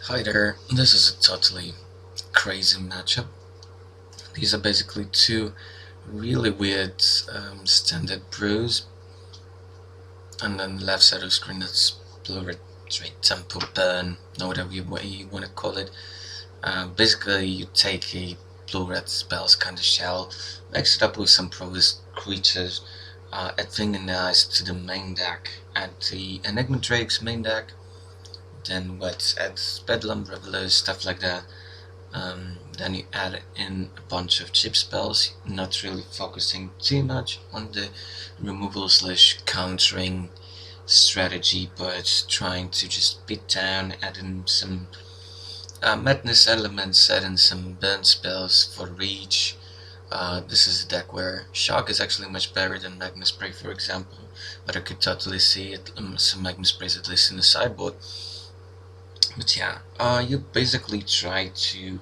Hi there, this is a totally crazy matchup. These are basically two really weird standard brews, and then the left side of the screen that's blue red straight tempo burn, or whatever way you want to call it. Basically, you take a blue red spells kind of shell, mix it up with some provost creatures, add Fingernails to the main deck, add the Enigma Drake's main deck, then what? Add Bedlam Revelers, stuff like that. Then you add in a bunch of chip spells, not really focusing too much on the removal slash countering strategy, but trying to just beat down, add in some madness elements, add in some burn spells for reach. This is a deck where Shock is actually much better than Magma Spray, for example, but I could totally see it, some Magma Sprays at least in the sideboard. But yeah, you basically try to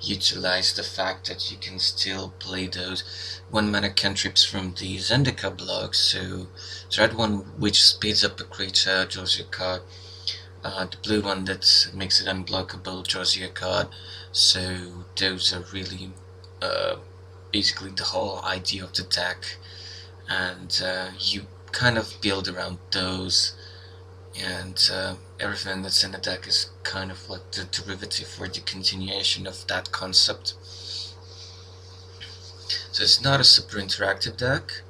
utilize the fact that you can still play those 1 mana cantrips from the Zendika blocks, so the red one which speeds up a creature draws you a card, the blue one that makes it unblockable draws you a card, so those are really basically the whole idea of the deck, and you kind of build around those, and everything that's in the deck is kind of like the derivative or the continuation of that concept. So it's not a super interactive deck,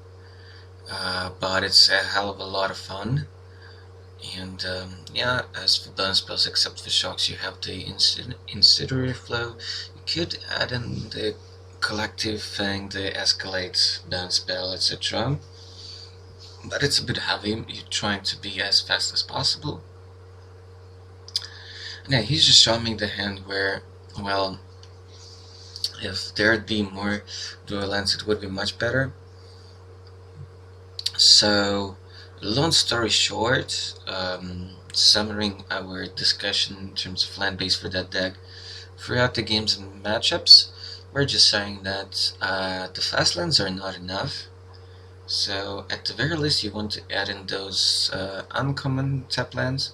but it's a hell of a lot of fun. And yeah, as for burn spells, except for shocks, you have the incendiary flow. You could add in the collective thing, the escalate burn spell, etc. But it's a bit heavy. You're trying to be as fast as possible. And yeah, he's just showing me the hand where, well, if there'd be more dual lands, it would be much better. So, long story short, summarizing our discussion in terms of land base for that deck, throughout the games and matchups, we're just saying that the fast lands are not enough. So at the very least, you want to add in those uncommon tap lands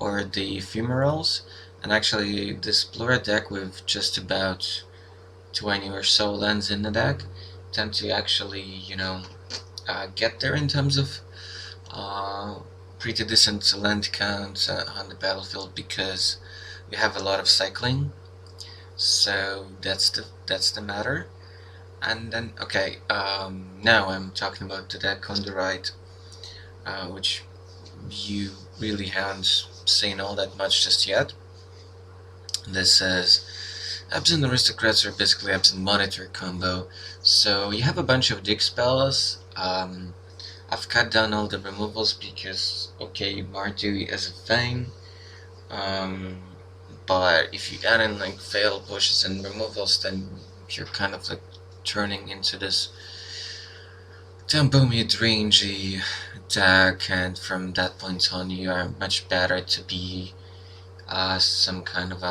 or the ephemerals. And actually, this blue deck with just about 20 or so lands in the deck tend to actually, get there in terms of pretty decent land count on the battlefield, because we have a lot of cycling. So that's the matter. And then, okay, now I'm talking about the deck on the right, which you really haven't seen all that much just yet. This is Abzan Aristocrats, are basically Abzan Monitor combo. So you have a bunch of dig spells. I've cut down all the removals because, okay, Mardu is a thing. But if you add in like fail pushes and removals, then you're kind of like turning into this tempo mid-rangey deck, and from that point on you are much better to be some kind of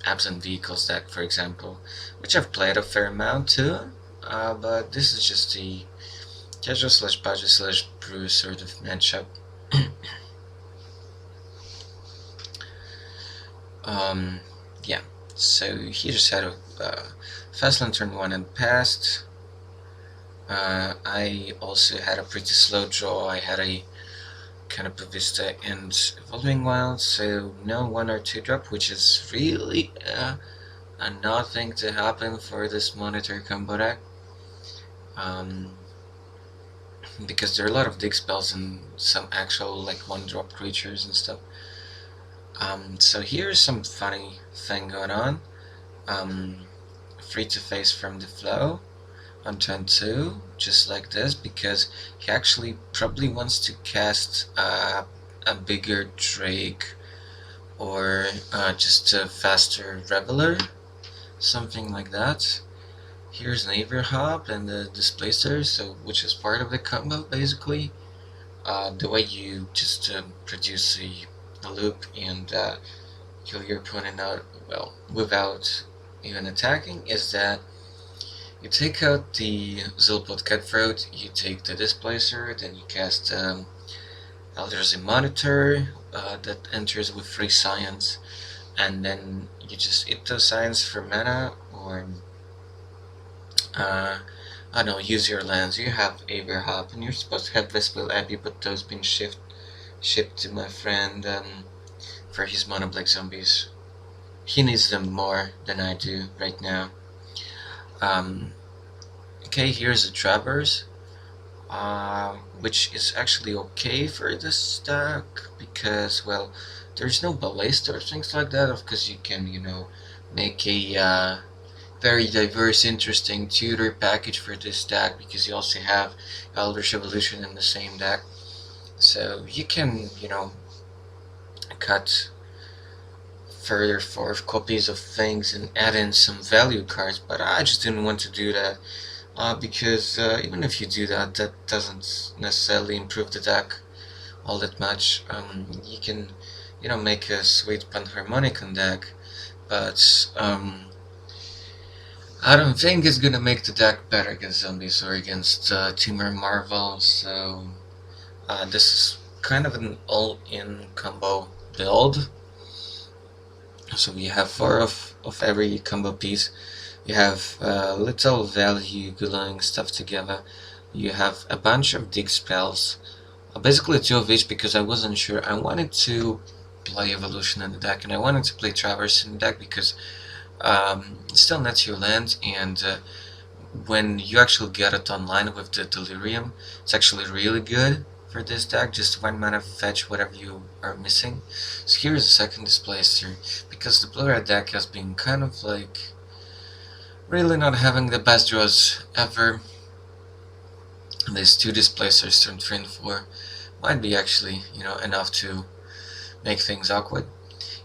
absent vehicles deck, for example, which I've played a fair amount too, but this is just the casual slash budget slash brew sort of matchup. Yeah, so he just had a fast land turn 1 and passed. I also had a pretty slow draw. I had a kind of Vista and Evolving Wild, so no 1 or 2 drop, which is really a nothing to happen for this Monitor combo deck. Because there are a lot of dig spells and some actual like 1-drop creatures and stuff. So here's some funny thing going on. Free to face from the flow on turn 2, just like this, because he actually probably wants to cast a bigger Drake or just a faster Reveler, something like that. Here's an Averhop and the Displacer, so which is part of the combo basically. The way you just produce a loop and kill your opponent out, well, without even attacking, is that you take out the Zulpot Cutthroat, you take the Displacer, then you cast Elder's Monitor that enters with free science. and then you just eat those signs for mana, or uh, I don't know, use your lands. You have Averhop, and you're supposed to have Vespil Abbey, but those been shipped to my friend for his Mono Black Zombies. He needs them more than I do right now. Okay, here's a Traverse, which is actually okay for this deck because, well, there's no ballista or things like that. Of course, you can, make a very diverse, interesting tutor package for this deck because you also have Eldritch Evolution in the same deck. So you can, cut further for copies of things and add in some value cards, but I just didn't want to do that because even if you do that, that doesn't necessarily improve the deck all that much. You can, make a sweet Panharmonicon deck, but I don't think it's gonna make the deck better against zombies or against Tumor Marvel, so this is kind of an all-in combo build. So we have 4 of every combo piece. You have little value gluing stuff together. You have a bunch of dig spells, basically 2 of each because I wasn't sure. I wanted to play Evolution in the deck, and I wanted to play Traverse in the deck because it still nets your land, and when you actually get it online with the Delirium, it's actually really good for this deck. Just 1 mana fetch whatever you are missing. So here's a second Displacer, because the blue-red deck has been kind of like really not having the best draws ever. These 2 Displacers turn 3 and 4 might be actually, enough to make things awkward.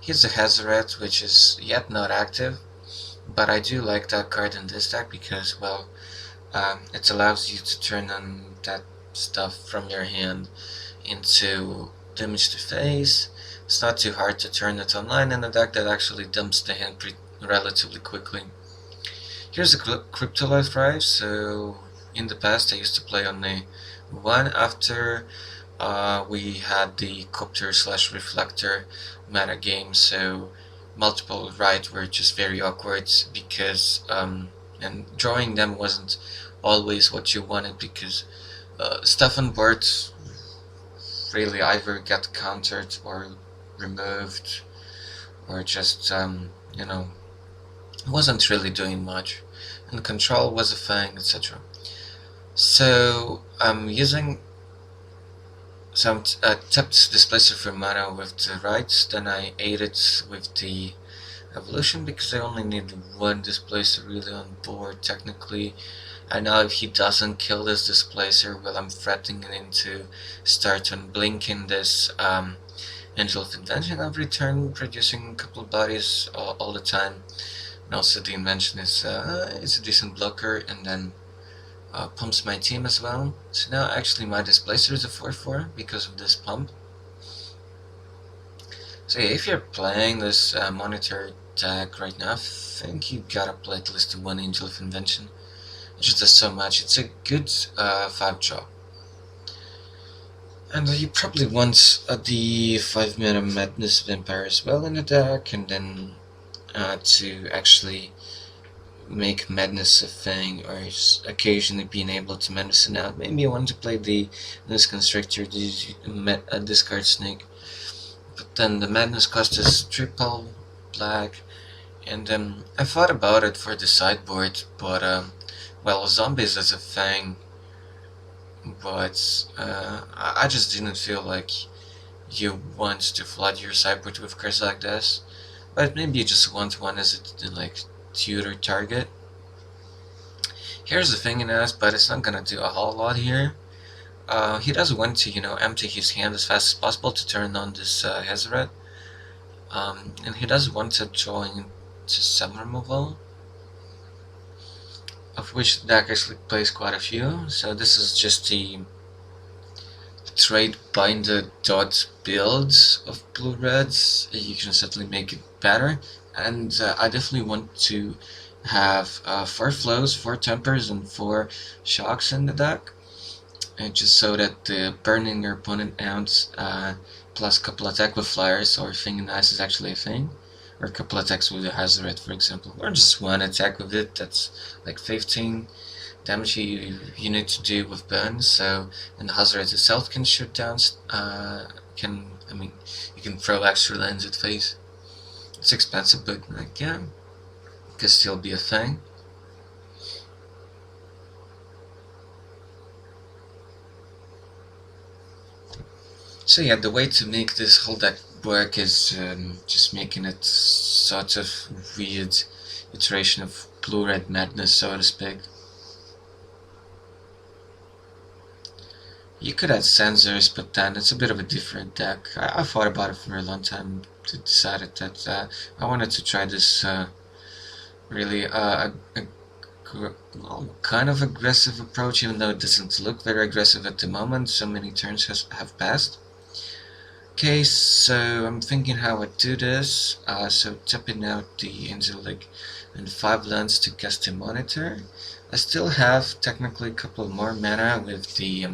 Here's the Hazoret, which is yet not active, but I do like that card in this deck because, well, it allows you to turn on that stuff from your hand into damage to face. It's not too hard to turn it online in a deck that actually dumps the hand relatively quickly. Here's a Cryptolite Thrive. So in the past I used to play on the 1 after we had the Copter / Reflector meta game, so multiple right were just very awkward because and drawing them wasn't always what you wanted because stuff on board really either got countered or removed or just wasn't really doing much, and control was a thing, etc. So I'm using some tapped Displacer for mana with the right, then I ate it with the Evolution because I only need 1 Displacer really on board technically. And now if he doesn't kill this Displacer, well, I'm threatening him to start on blinking this Angel of Invention every turn, producing a couple of bodies all the time. And also the Invention is a decent blocker, and then pumps my team as well. So now actually my Displacer is a 4/4 because of this pump. So yeah, if you're playing this monitor deck right now, I think you gotta play at least 1 Angel of Invention. It just does so much. It's a good 5-drop. And you probably want the 5-mana Madness Vampire as well in the deck, and then to actually make Madness a thing, or occasionally being able to medicine out. Maybe you want to play the Constrictor, discard Snake, but then the Madness cost is triple black, and I thought about it for the sideboard, but well, Zombies is a thing, but I just didn't feel like you want to flood your sideboard with cards like this. But maybe you just want one as a like tutor target. Here's the thing in us, but it's not gonna do a whole lot here. He does want to, empty his hand as fast as possible to turn on this Hazoret. And he does want to join to some removal, of which the deck actually plays quite a few. So this is just the trade binder dot builds of blue reds. You can certainly make it better, and I definitely want to have 4 flows, 4 tempers, and 4 shocks in the deck, and just so that the burning your opponent out plus a couple attack with flyers or thing nice is actually a thing. or a couple attacks with the Hazoret, for example, or just one attack with it. That's like 15 damage you need to do with burn. So, and the Hazoret itself can shoot down. You can throw extra lands at face. It's expensive, but like, yeah, it can still be a thing. So yeah, the way to make this whole deck work is just making it sort of weird iteration of blue-red madness, so to speak. You could add sensors, but then it's a bit of a different deck. I thought about it for a long time, decided that I wanted to try this really kind of aggressive approach, even though it doesn't look very aggressive at the moment. So many turns have passed. Okay, so I'm thinking how I do this. So tapping out the Angelic and 5 lands to cast a Monitor. I still have technically a couple more mana with the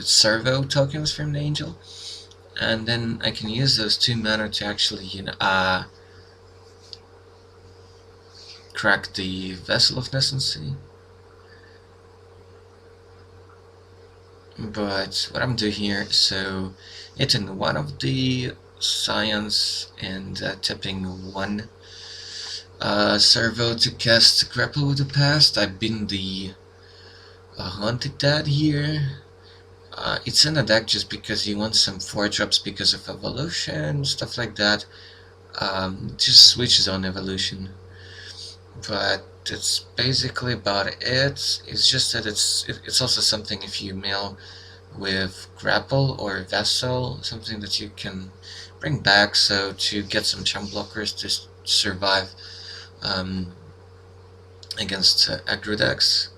servo tokens from the Angel, and then I can use those 2 mana to actually crack the Vessel of Nescency. But what I'm doing here, so hitting one of the Science and tapping 1 servo to cast Grapple with the Past. I've been the Haunted Dad here. It's in the deck just because you want some 4-drops because of evolution, stuff like that. It just switches on evolution. But that's basically about it. It's just that it's also something if you mill with Grapple or Vessel, something that you can bring back, so to get some chump blockers to survive against aggro decks.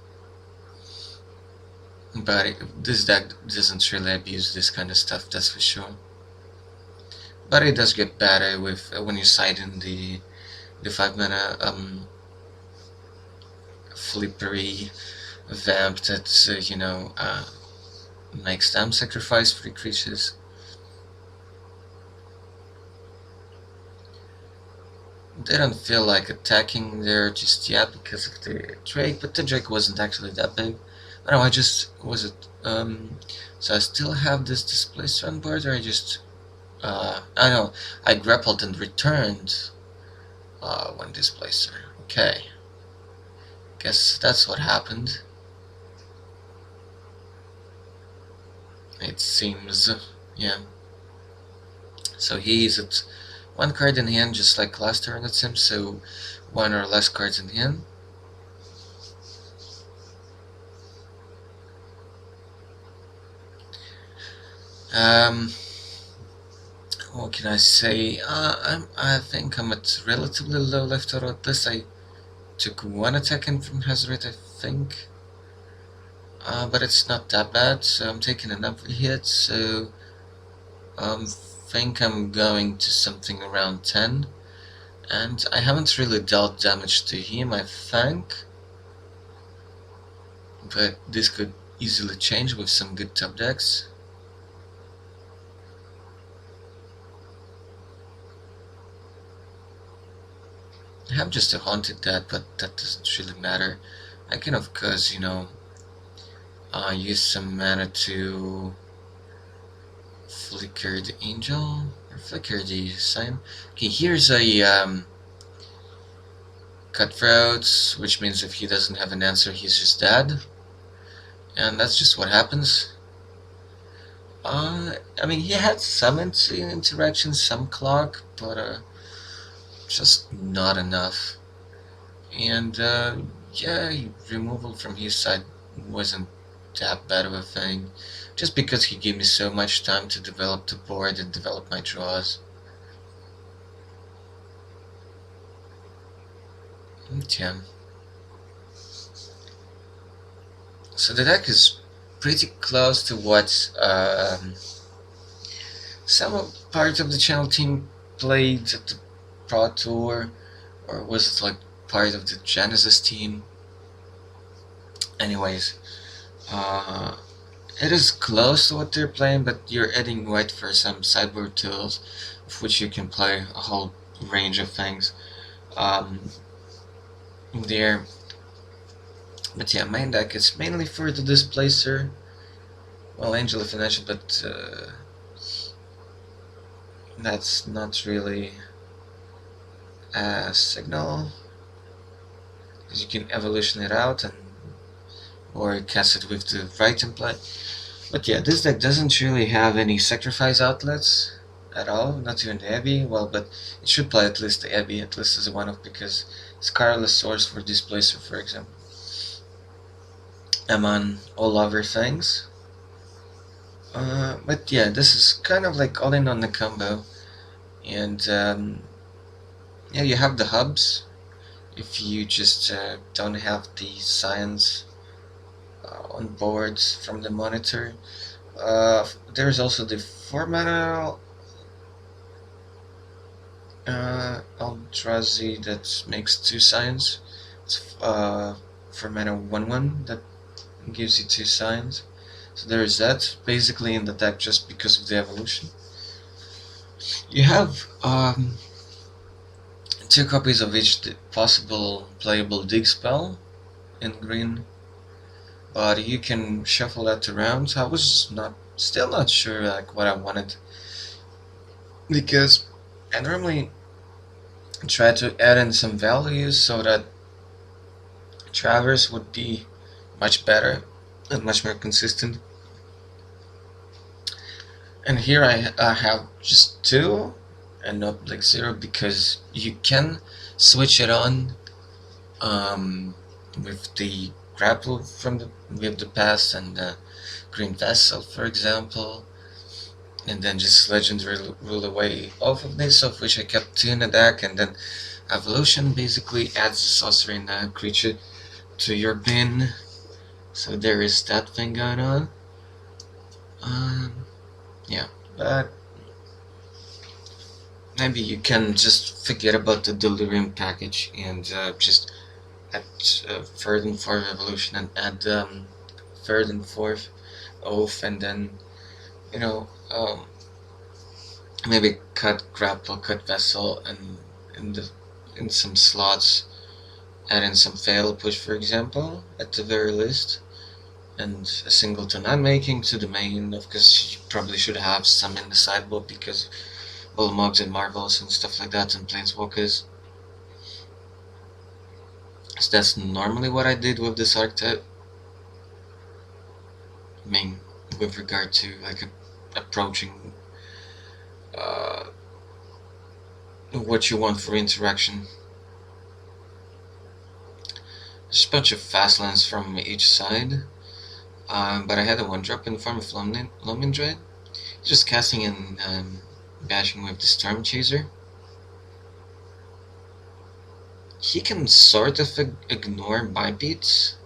But this deck doesn't really abuse this kind of stuff, that's for sure. But it does get better with when you side in the 5 mana flippery vamp that makes them sacrifice 3 creatures. Didn't feel like attacking there just yet because of the Drake, but the Drake wasn't actually that big. I don't know, I just was it. So I still have this Displacer on board, or I just I know I grappled and returned 1 Displacer. Okay, guess that's what happened. It seems, yeah. So he's at 1 card in hand, just like last turn it seems. So 1 or less cards in hand. What can I say? I think I'm at relatively low left total. At least I took 1 attack in from Hazoret, I think. But it's not that bad, so I'm taking another hit, so I think I'm going to something around 10. And I haven't really dealt damage to him, I think. But this could easily change with some good top decks. I have just a Haunted Dad, but that doesn't really matter. I can of course, use some mana to flicker the Angel, or flicker the same. Okay, here's a Cutthroat, which means if he doesn't have an answer, he's just dead. And that's just what happens. He had some interactions, some clock, but just not enough. And yeah, removal from his side wasn't that bad of a thing, just because he gave me so much time to develop the board and develop my draws. Yeah. So the deck is pretty close to what some part of the channel team played at the Pro Tour, or was it like part of the Genesis team? Anyways, It is close to what they're playing, but you're adding white for some sideboard tools, of which you can play a whole range of things um, there. But yeah, main deck is mainly for the Displacer, well, Angel of Financial, but that's not really a signal, because you can evolution it out and or cast it with the right template. But yeah, this deck doesn't really have any sacrifice outlets at all, not even the Abbey. Well, but it should play at least the Abbey, at least as a one-off, because it's Carless Source for Displacer, for example. I'm on all other things. But yeah, this is kind of like all in on the combo. And yeah, you have the hubs. If you just don't have the science on boards from the monitor. There's also the 4 mana Eldrazi that makes 2 science. It's 4 mana 1/1 that gives you 2 science. So there is that, basically in the deck just because of the evolution. You have 2 copies of each possible playable dig spell in green, but you can shuffle that around. I was still not sure like what I wanted, because I normally try to add in some values so that Traverse would be much better and much more consistent. And here I have just 2 and not like 0, because you can switch it on with the grapple from with the past and the green vessel, for example, and then just legendary rule away off of this, of which I kept 2 in the deck, and then evolution basically adds a sorcery in a creature to your bin. So there is that thing going on. Yeah, but maybe you can just forget about the delirium package and just add 3rd and 4th evolution and add 3rd and 4th oath, and then you know maybe cut grapple, cut vessel, and in some slots add in some fail push, for example, at the very least, and a singleton unmaking to the main, because you probably should have some in the sideboard, because well, mugs and marvels and stuff like that, and planeswalkers. So that's normally what I did with this archetype. I mean, with regard to like approaching what you want for interaction. There's a bunch of fast lands from each side, but I had a 1-drop in the form of Lomin Dread. Just casting and bashing with the Storm Chaser. He can sort of ignore my beats,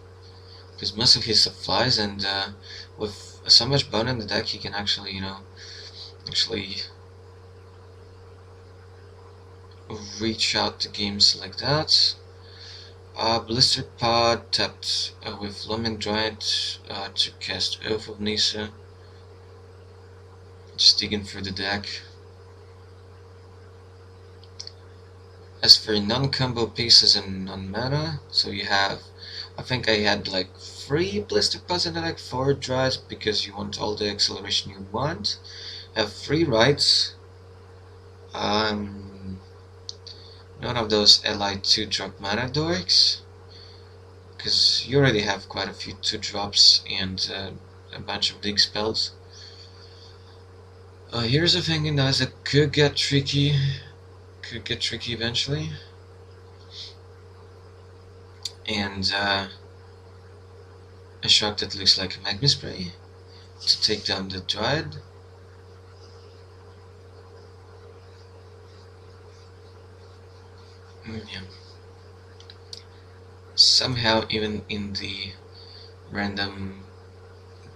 because most of his supplies, and with so much bone in the deck, he can actually, actually reach out to games like that. Blister Pod tapped with Lumen Dried to cast Oath of Nisa. Just digging through the deck. As for non-combo pieces and non-mana, so you have, I think I had like 3 Blister Pods and like 4 Dries, because you want all the acceleration you want. I have 3 Rights. None of those allied 2-drop mana dorks, because you already have quite a few 2-drops and a bunch of dig spells. Here's a thing that could get tricky eventually, and a shock that looks like a magma spray to take down the Dryad. Yeah. Somehow, even in the random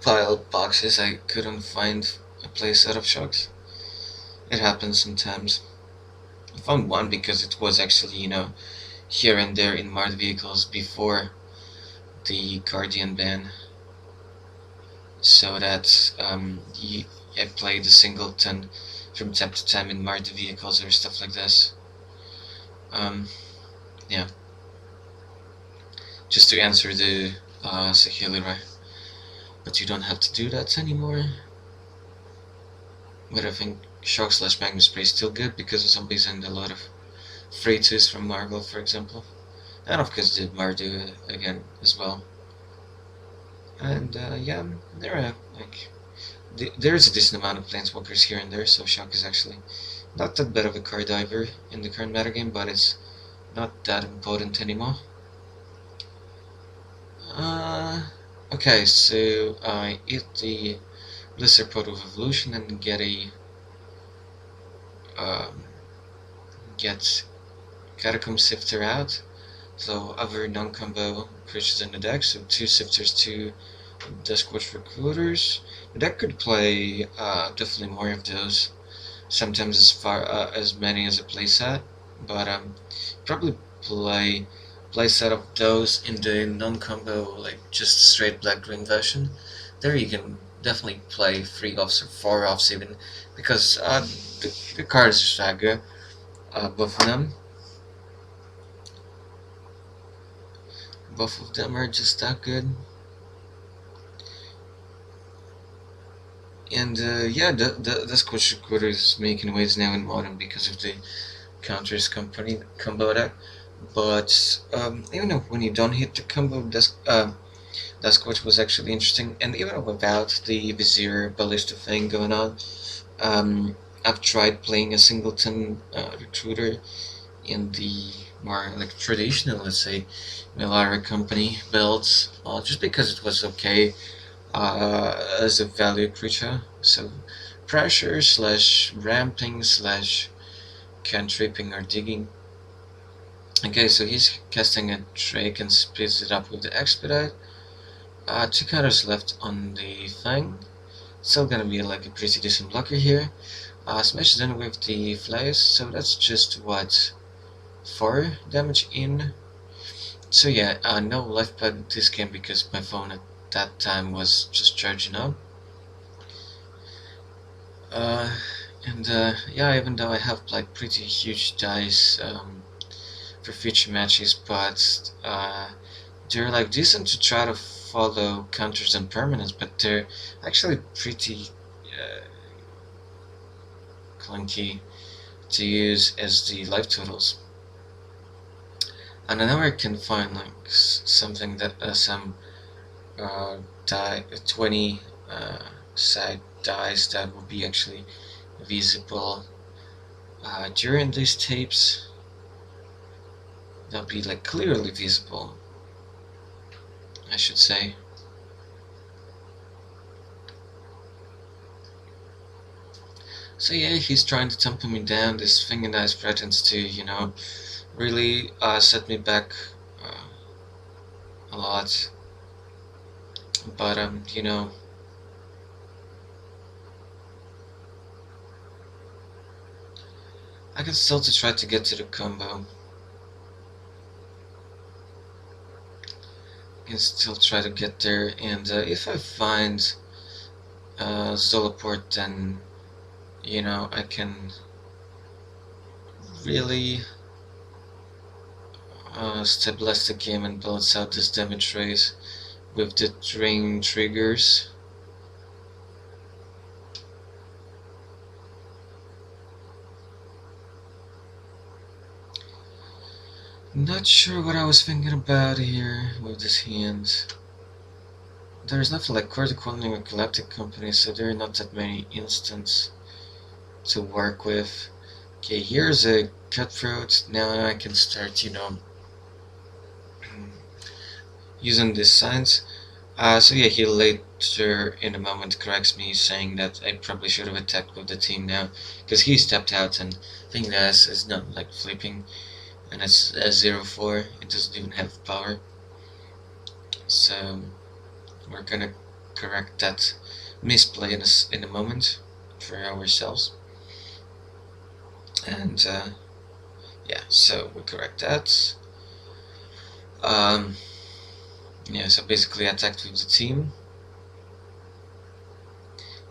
piled boxes, I couldn't find a place out of shocks. It happens sometimes. I found one because it was actually, here and there in marked vehicles before the Guardian ban. so that I play the singleton from time to time in marked vehicles or stuff like this. Yeah, just to answer the Sahilira. But you don't have to do that anymore. But I think Shock slash Magnum Spray is still good because of zombies and a lot of free twos from Marvel, for example. And of course the Mardu again as well. And yeah, there are like there's a decent amount of planeswalkers here and there, so Shock is actually not that bad of a card diver in the current metagame, but it's not that important anymore. Okay, so I eat the Blizzard Pot of Evolution and get a um, get Catacomb Sifter out. So other non-combo creatures in the deck, so 2 Sifters, 2 Duskwatch Recruiters. The deck could play definitely more of those, sometimes as many as a playset, but probably play set of those in the non-combo, like just straight black-green version. There you can definitely play 3 offs or 4 offs even, because the cards are stagger, both of them. Both of them are just that good. And yeah, the Squash Recorder is making waves now in Modern because of the counters company combo deck. But even when you don't hit the combo, that Squash was actually interesting. And even without the Vizier Ballista thing going on, I've tried playing a Singleton Recruiter in the more like traditional, let's say, Millara Company builds, just because it was okay as a value creature. So pressure slash ramping slash cantripping or digging. Okay, so he's casting a Drake and speeds it up with the Expedite. 2 counters left on the thing. Still gonna be like a pretty decent blocker here. Smash then with the flares, so that's just what, 4 damage in. So yeah, no life pad this game because my phone at that time was just charging up. And yeah, even though I have like pretty huge dice for future matches, but they're like decent to try to follow counters and permanents, but they're actually pretty clunky to use as the life totals. And I never can find like something that some die 20 side dice that will be actually visible during these tapes. They'll be like clearly visible, I should say. So yeah, he's trying to temper me down. This finger dice threatens to, really set me back a lot. But I can still try to get to the combo. I can still try to get there, and if I find Zolaport, then I can really stabilize the game and balance out this damage raise with the drain triggers. Not sure what I was thinking about here with this hand. There's nothing like cortical or galactic company, so there are not that many instants to work with. Okay, here's a cutthroat. Now I can start, using these signs. So yeah, he later in a moment corrects me, saying that I probably should have attacked with the team now, because he stepped out and I think that is not like flipping, and it's a 0-4, it doesn't even have power. So we're gonna correct that misplay in a moment for ourselves. And yeah, so we correct that. Yeah, so basically I attacked with the team.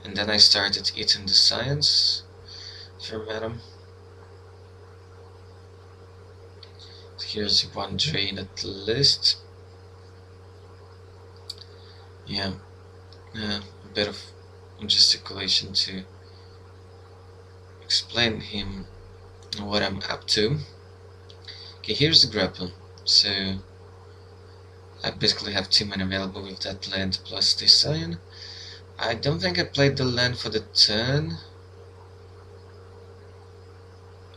And then I started eating the science fermentum. Here's one drain at least. Yeah, a bit of gesticulation to explain him what I'm up to. Okay, here's the grapple. So I basically have 2 mana available with that land plus this cyan. I don't think I played the land for the turn,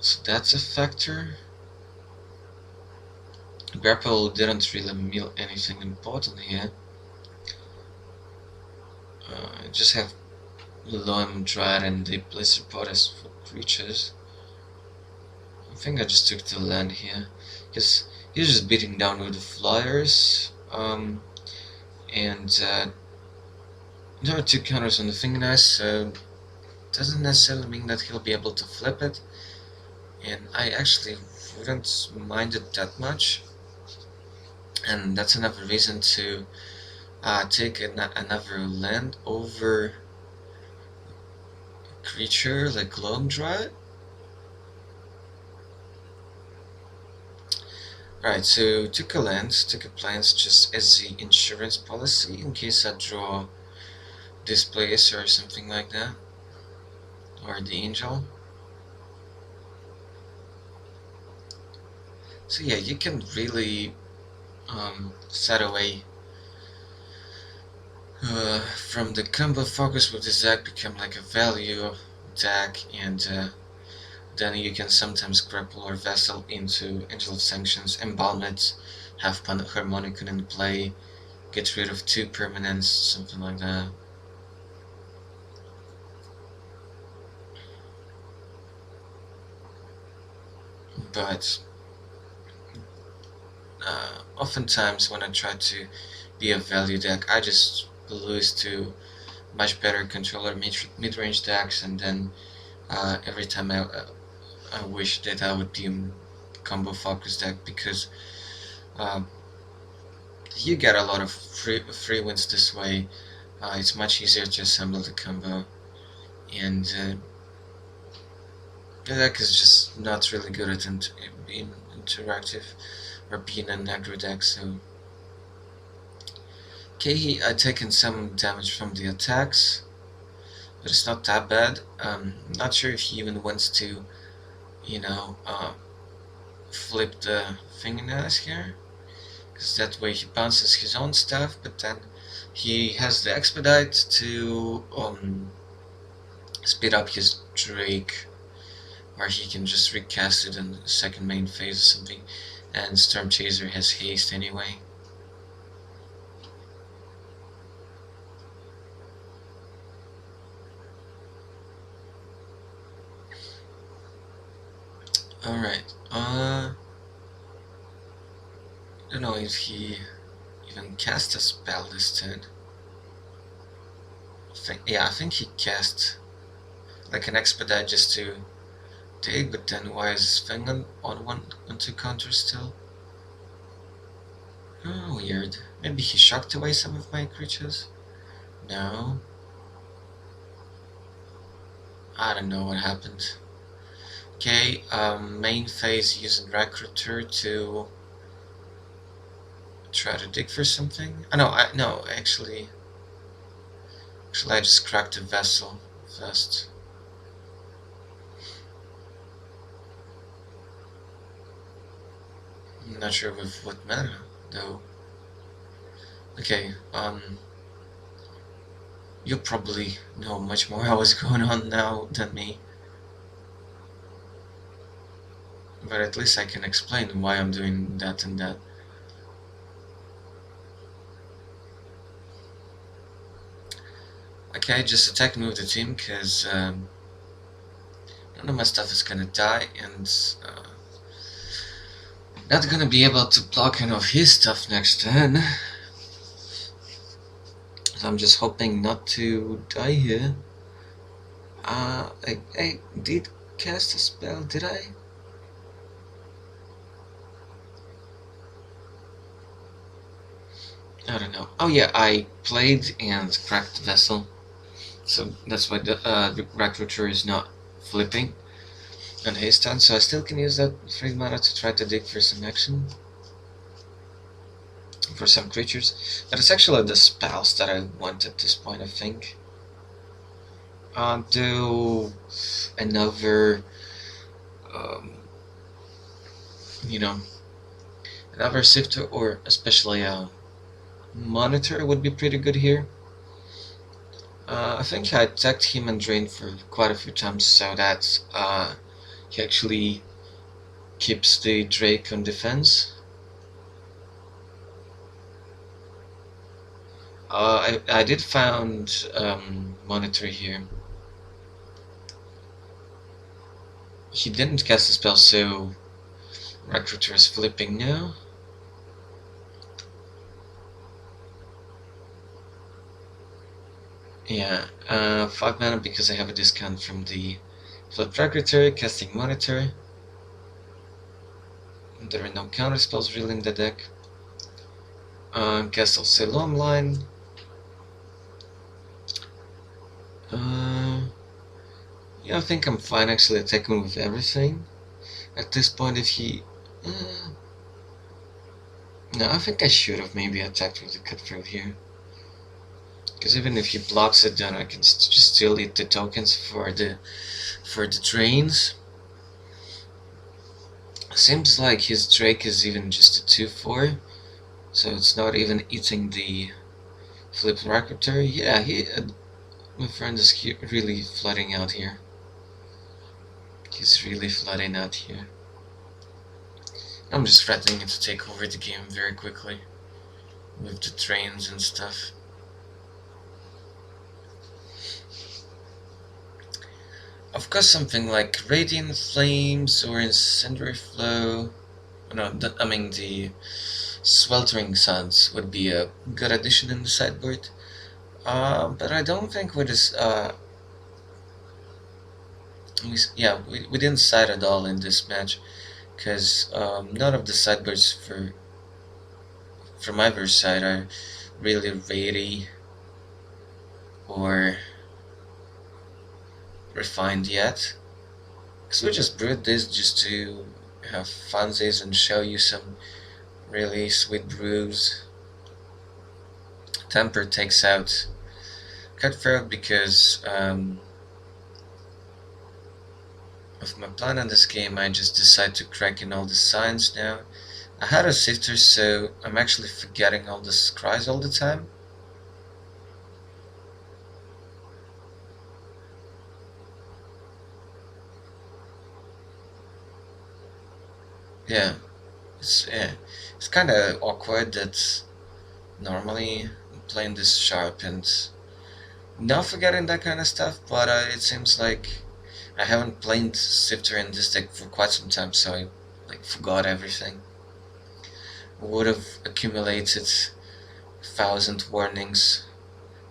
so that's a factor. Grapple didn't really mean anything important here. I just have Loam Dryad and the Blizzard Potters for creatures. I think I just took the land here, because he's just beating down with the flyers, and there are 2 counters on the fingernails, so doesn't necessarily mean that he'll be able to flip it, and I actually wouldn't mind it that much, and that's another reason to take another land over a creature like Loam Dryad. Right, so took a land, took a plants just as the insurance policy in case I draw Displace or something like that, or the Angel. So yeah, you can really set away from the combo focus with this deck, become like a value deck, and then you can sometimes grapple or vessel into Angel of Sanctions, embalm it, have Harmonicon in play, get rid of 2 permanents, something like that. But oftentimes when I try to be a value deck, I just lose to much better controller mid-range decks, and then every time I wish that I would be a combo focus deck, because you get a lot of free wins this way. It's much easier to assemble the combo, and the deck is just not really good at being interactive or being an aggro deck. So okay, I've taken some damage from the attacks, but it's not that bad. Not sure if he even wants to, flip the fingernails here, because that way he bounces his own stuff, but then he has the expedite to speed up his Drake, where he can just recast it in the second main phase or something, and Storm Chaser has haste anyway. Alright, I don't know if he even cast a spell this turn. I think he cast like an expedite just to dig, but then why is Fengon on 2 counters still? Oh, weird. Maybe he shocked away some of my creatures? No. I don't know what happened. Okay, main phase using Recruiter to try to dig for something. Oh, no, actually I just cracked a vessel first. I'm not sure with what mana though. Okay, you probably know much more what's going on now than me, but at least I can explain why I'm doing that and that. Okay, just attack me with the team, because none of my stuff is gonna die, and not gonna be able to block any of his stuff next turn. So I'm just hoping not to die here. I did cast a spell, did I? I don't know. Oh yeah, I played and cracked the vessel. So that's why the recruiter is not flipping on his turn. So I still can use that 3 mana to try to dig for some action for some creatures. But it's actually the spells that I want at this point, I think. Do another, um, you know, another sifter or especially a monitor would be pretty good here. I think I attacked him and drained for quite a few times so that he actually keeps the Drake on defense. I did found monitor here. He didn't cast a spell, so recruiter is flipping now. Yeah, 5 mana because I have a discount from the flip recruiter, casting monitor. There are no counter spells really in the deck. Cast also Loam Line. Yeah, I think I'm fine actually attacking with everything. At this point, if he... no, I think I should have maybe attacked with the Cutthroat here. Because even if he blocks it, then I can just still eat the tokens for the drains. Seems like his Drake is even just a 2/4, so it's not even eating the flip recruiter. Yeah, my friend is really flooding out here. He's really flooding out here. I'm just threatening to take over the game very quickly with the trains and stuff. Of course, something like Radiant Flames or Incendiary Flow. No, I mean the Sweltering Suns would be a good addition in the sideboard. But I don't think with this. We didn't side at all in this match, because none of the sideboards from either side are really rady or refined yet. Because we just brewed this just to have funsies and show you some really sweet brews. Temper takes out Cutthroat because of my plan on this game. I just decide to crack in all the signs now. I had a sifter, so I'm actually forgetting all the scries all the time. Yeah, it's kind of awkward that normally I'm playing this sharp and not forgetting that kind of stuff, but it seems like I haven't played Sifter in this deck for quite some time, so I forgot everything. Would have accumulated 1,000 warnings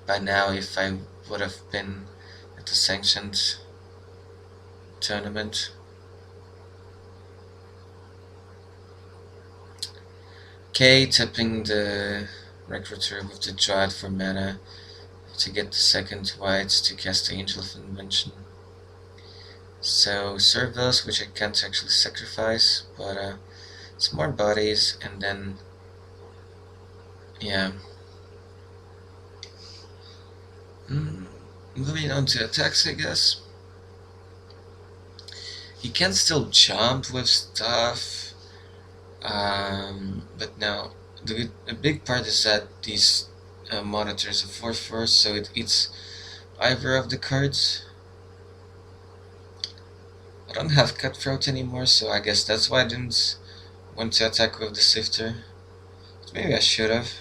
by now if I would have been at the sanctioned tournament. Okay, tapping the recruiter with the Dryad for mana to get the second white to cast the Angel of Invention. So serve those, which I can't actually sacrifice, but some more bodies, and then yeah. Moving on to attacks, I guess. He can still jump with stuff, but now the big part is that these monitors are 4/4, so it eats either of the cards. I don't have Cutthroat anymore, so I guess that's why I didn't want to attack with the Sifter. But maybe I should have.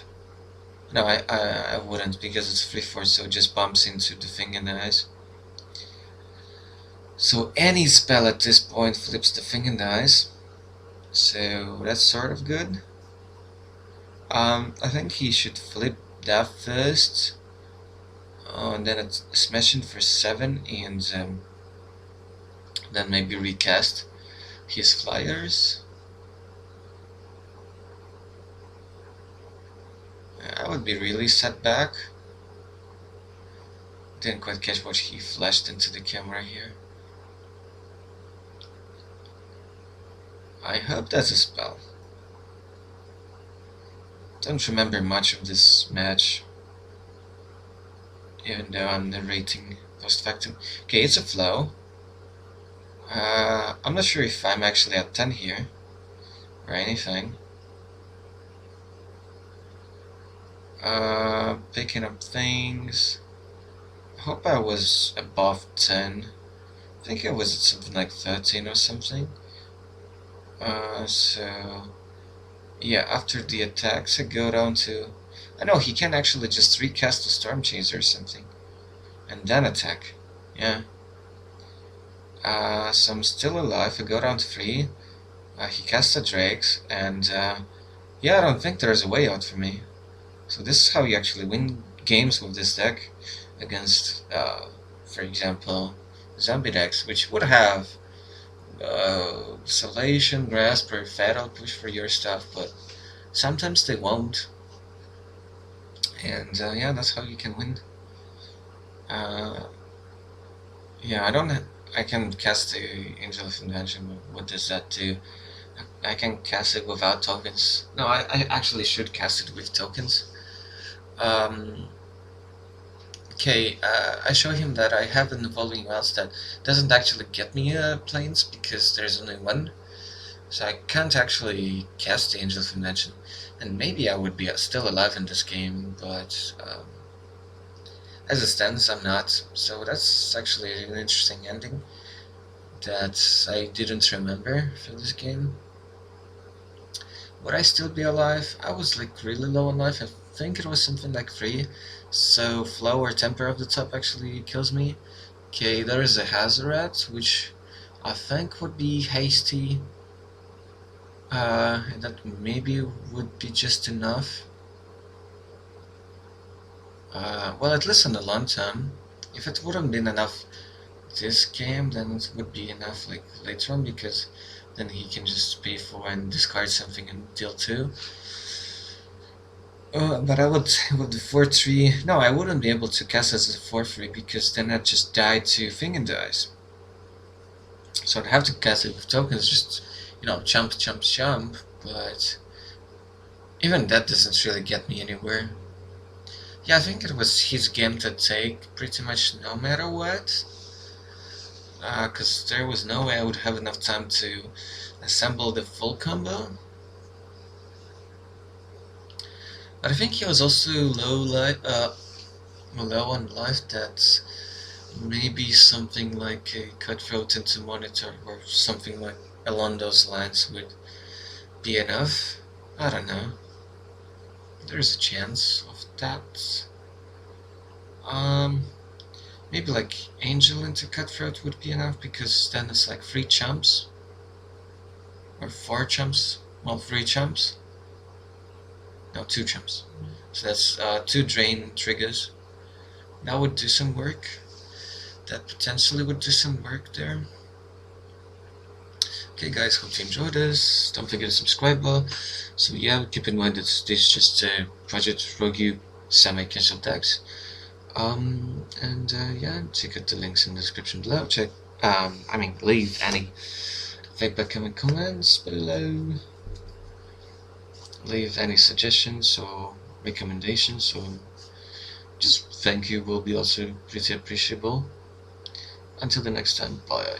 No, I wouldn't, because it's 3/4, so it just bumps into the thing in the eyes. So any spell at this point flips the thing in the eyes. So that's sort of good. I think he should flip that first. And then it's smashing for 7, and then maybe recast his flyers. I would be really set back. Didn't quite catch what he flashed into the camera here. I hope that's a spell. Don't remember much of this match, even though I'm narrating post factum. Okay, it's a flow. I'm not sure if I'm actually at 10 here, or anything. Picking up things. I hope I was above 10. I think it was at something like 13 or something. So yeah, after the attacks I go down to... I know he can actually just recast the Storm Chaser or something, and then attack. Yeah. So I'm still alive. I go down to 3. He casts the Drakes, and yeah, I don't think there's a way out for me. So this is how you actually win games with this deck against, for example, zombie decks, which would have Salvation, Grasp, or Fatal Push for your stuff, but sometimes they won't. And yeah, that's how you can win. Yeah, I can cast the Angel of Invention. What does that do? I can cast it without tokens. No, I actually should cast it with tokens. Okay, I show him that I have an Evolving Wilds that doesn't actually get me planes because there's only one. So I can't actually cast the Angel of Invention. And maybe I would be still alive in this game, but as it stands, I'm not. So that's actually an interesting ending that I didn't remember for this game. Would I still be alive? I was like really low on life. I think it was something like 3. So Flow or Temper of the Top actually kills me. Okay, there is a Hazoret, which I think would be hasty. That maybe would be just enough. Well, at least in the long term. If it wouldn't been enough this game, then it would be enough like later on, because then he can just pay for and discard something and deal 2. But I would, with the 4-3, no, I wouldn't be able to cast as a 4-3 because then I'd just die to Thing and Dice. So I'd have to cast it with tokens, just, you know, jump, but even that doesn't really get me anywhere. Yeah, I think it was his game to take pretty much no matter what. Because there was no way I would have enough time to assemble the full combo. But I think he was also low on life, that maybe something like a Cutthroat into Monitor or something like along those lines would be enough. I don't know. There's a chance of that. Maybe like Angel into Cutthroat would be enough, because then it's like 3 chumps. Or 4 chumps. Well, 3 chumps. No, 2 chumps. So that's 2 drain triggers. That would do some work. That potentially would do some work there. Okay guys, hope you enjoyed this. Don't forget to subscribe. So yeah, keep in mind that this is just a Project Rogue semi-casual decks. And yeah, check out the links in the description below. Leave any feedback and comments below. Leave any suggestions or recommendations, or just thank you will be also pretty appreciable. Until the next time, bye.